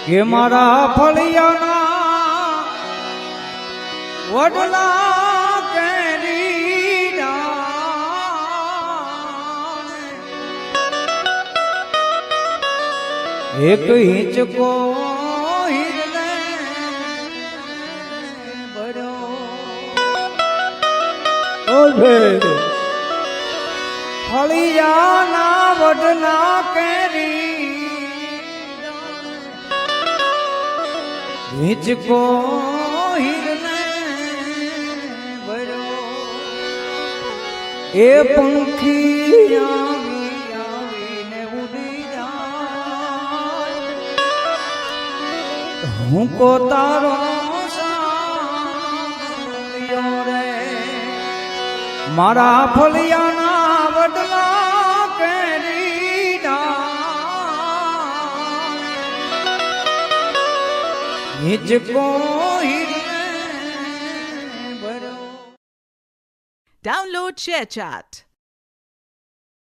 કે મારા ફળિયાના વડલા કેરીના એક હિંચકો હિરને ભર્યો ફળિયાના વડલા કેરી હિંચકો હિરને ભર્યો એ પંખી આવીને ઉડી જાય હું કો તારો સાંભળ્યો રે મારા ફળિયાના વડલા કેરીના હિંચકો હિરને ભર્યો. Download ShareChat.